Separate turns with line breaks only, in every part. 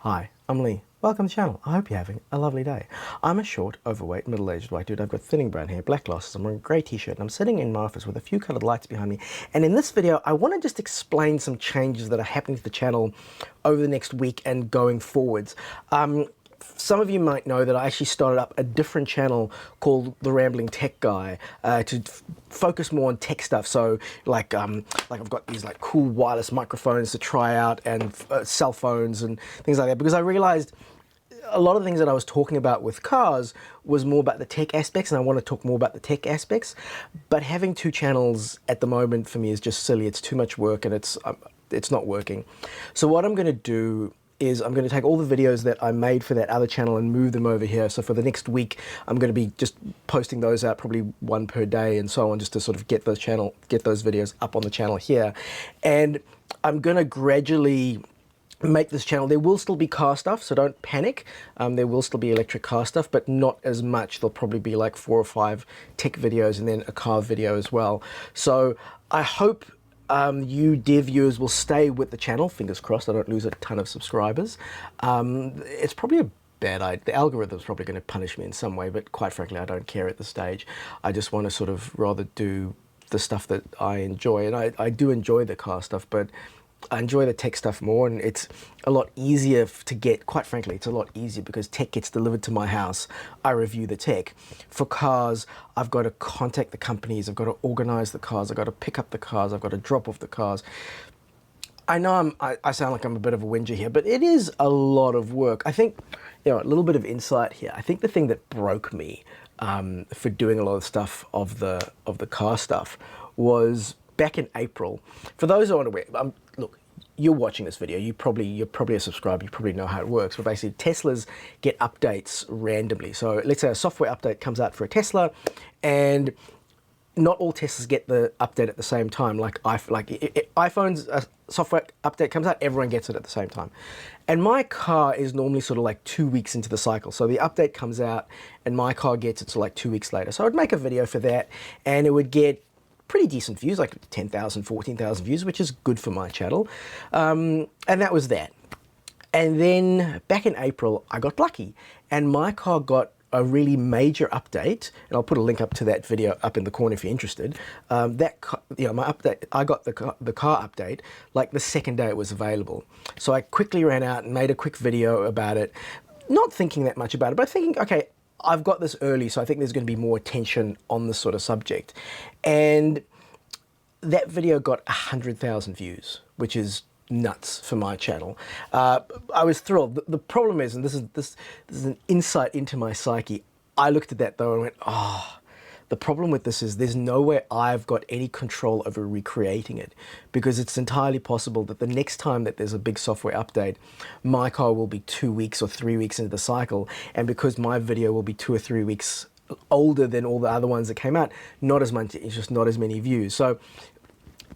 Hi, I'm Lee. Welcome to the channel. I hope you're having a lovely day. I'm a short, overweight, middle-aged white dude. I've got thinning brown hair, black glasses, I'm wearing a grey t-shirt, and I'm sitting in my office with a few coloured lights behind me. And in this video, I want to just explain some changes that are happening to the channel over the next week and going forwards. Some of you might know that I actually started up a different channel called The Rambling Tech Guy to focus more on tech stuff. So like I've got these like cool wireless microphones to try out and cell phones and things like that, because I realized a lot of the things that I was talking about with cars was more about the tech aspects, and I want to talk more about the tech aspects. But having two channels at the moment for me is just silly. It's too much work and it's not working. So what I'm going to do is I'm going to take all the videos that I made for that other channel and move them over here. So for the next week, I'm going to be just posting those out, probably one per day and so on, just to sort of get those videos up on the channel here. And I'm going to gradually make this channel. There will still be car stuff, so don't panic. There will still be electric car stuff, but not as much. There'll probably be like 4 or 5 tech videos and then a car video as well. So I hope you dear viewers will stay with the channel. Fingers crossed I don't lose a ton of subscribers. It's probably a bad idea. The algorithm's probably going to punish me in some way, but quite frankly I don't care at this stage. I just want to sort of rather do the stuff that I enjoy, and I do enjoy the car stuff, but I enjoy the tech stuff more, and it's a lot easier to get. Quite frankly, it's a lot easier because tech gets delivered to my house. I review the tech. For cars, I've got to contact the companies, I've got to organize the cars, I've got to pick up the cars, I've got to drop off the cars. I know I sound like I'm a bit of a whinger here, but it is a lot of work. I think, you know, a little bit of insight here. I think the thing that broke me for doing a lot of stuff of the car stuff was back in April. For those who aren't aware, look, you're watching this video, you're probably a subscriber, you probably know how it works, but basically Teslas get updates randomly. So let's say a software update comes out for a Tesla, and not all Teslas get the update at the same time. Like iPhone's software update comes out, everyone gets it at the same time. And my car is normally sort of like 2 weeks into the cycle. So the update comes out and my car gets it sort of like 2 weeks later. So I'd make a video for that and it would get pretty decent views, like 10,000, 14,000 views, which is good for my channel. And that was that. And then back in April, I got lucky and my car got a really major update, and I'll put a link up to that video up in the corner if you're interested. My update, I got the car update like the second day it was available. So I quickly ran out and made a quick video about it, not thinking that much about it, but thinking, okay, I've got this early, so I think there's going to be more attention on this sort of subject. And that video got 100,000 views, which is nuts for my channel. I was thrilled. The problem is, and this is an insight into my psyche, I looked at that though and went, oh, the problem with this is there's no way I've got any control over recreating it, because it's entirely possible that the next time that there's a big software update, my car will be 2 weeks or 3 weeks into the cycle, and because my video will be 2 or 3 weeks older than all the other ones that came out, not as much, it's just not as many views. So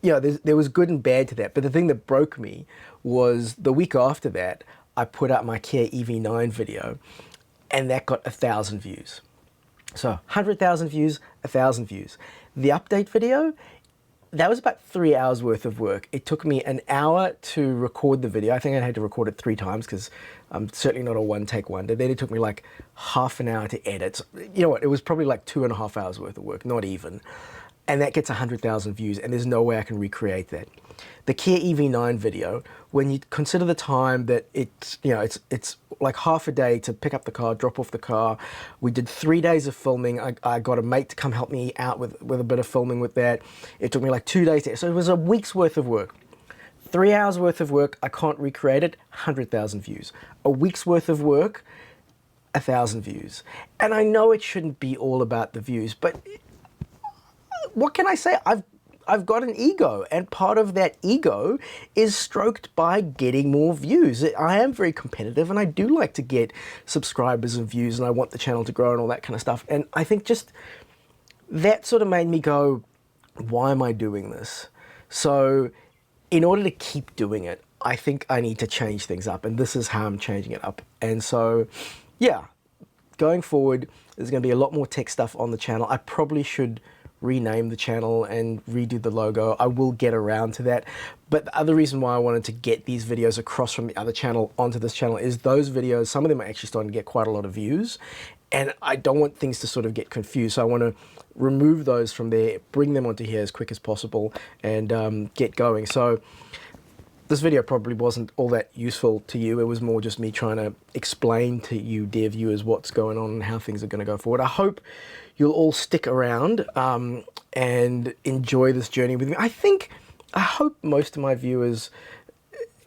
yeah, there was good and bad to that, but the thing that broke me was the week after that, I put out my Kia EV9 video, and that got 1,000 views. So 100,000 views, 1,000 views. The update video, that was about 3 hours worth of work. It took me an hour to record the video. I think I had to record it 3 times because I'm certainly not a one-take wonder. Then it took me like half an hour to edit. You know what, it was probably like 2.5 hours worth of work, not even. And that gets 100,000 views, and there's no way I can recreate that. The Kia EV9 video, when you consider the time that it's like half a day to pick up the car, drop off the car. We did 3 days of filming. I got a mate to come help me out with a bit of filming with that. It took me like 2 days. So it was a week's worth of work. 3 hours worth of work, I can't recreate it, 100,000 views. A week's worth of work, 1,000 views. And I know it shouldn't be all about the views, but what can I say? I've got an ego, and part of that ego is stroked by getting more views. I am very competitive, and I do like to get subscribers and views, and I want the channel to grow and all that kind of stuff. And I think just that sort of made me go, why am I doing this? So in order to keep doing it, I think I need to change things up, and this is how I'm changing it up. And so, yeah, going forward, there's going to be a lot more tech stuff on the channel. I probably should rename the channel and redo the logo. I will get around to that. But the other reason why I wanted to get these videos across from the other channel onto this channel is those videos, some of them are actually starting to get quite a lot of views, and I don't want things to sort of get confused. So I want to remove those from there, bring them onto here as quick as possible, and get going. So this video probably wasn't all that useful to you. It was more just me trying to explain to you, dear viewers, what's going on and how things are going to go forward. I hope you'll all stick around and enjoy this journey with me. I hope most of my viewers,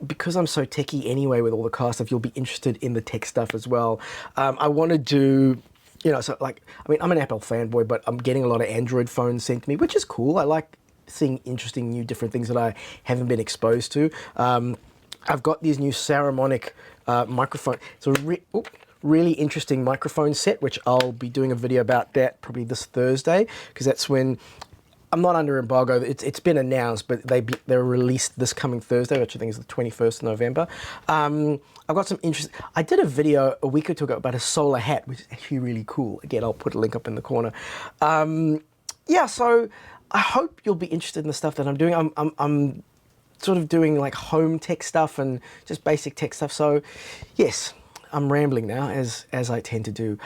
because I'm so techie anyway with all the car stuff, you'll be interested in the tech stuff as well. I want to do, you know, so like, I mean, I'm an Apple fanboy, but I'm getting a lot of Android phones sent to me, which is cool. I like seeing interesting new different things that I haven't been exposed to. I've got these new Saramonic microphone. It's a really interesting microphone set, which I'll be doing a video about that probably this Thursday, because that's when I'm not under embargo. It's been announced, but they're released this coming Thursday, which I think is the 21st of November. I've got some interest. I did a video a week or two ago about a solar hat, which is actually really cool. Again, I'll put a link up in the corner. Yeah, so I hope you'll be interested in the stuff that I'm doing. I'm sort of doing like home tech stuff and just basic tech stuff. So yes, I'm rambling now, as I tend to do.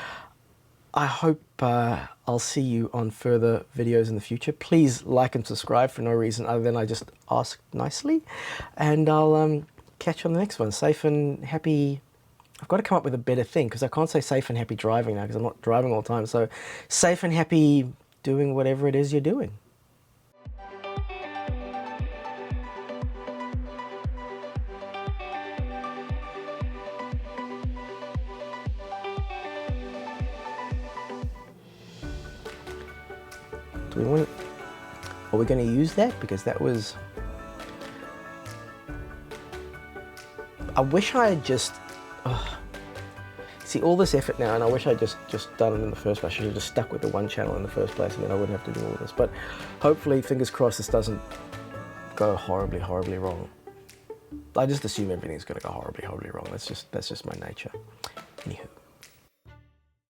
I hope I'll see you on further videos in the future. Please like and subscribe for no reason other than I just asked nicely. And I'll catch you on the next one. Safe and happy. I've got to come up with a better thing, because I can't say safe and happy driving now because I'm not driving all the time. So safe and happy doing whatever it is you're doing. Are we going to use that? Because that was... I wish I had just... See, all this effort now, and I wish I'd just done it in the first place. I should have just stuck with the one channel in the first place, and then I wouldn't have to do all this. But hopefully, fingers crossed, this doesn't go horribly, horribly wrong. I just assume everything's going to go horribly, horribly wrong. That's just my nature. Anywho.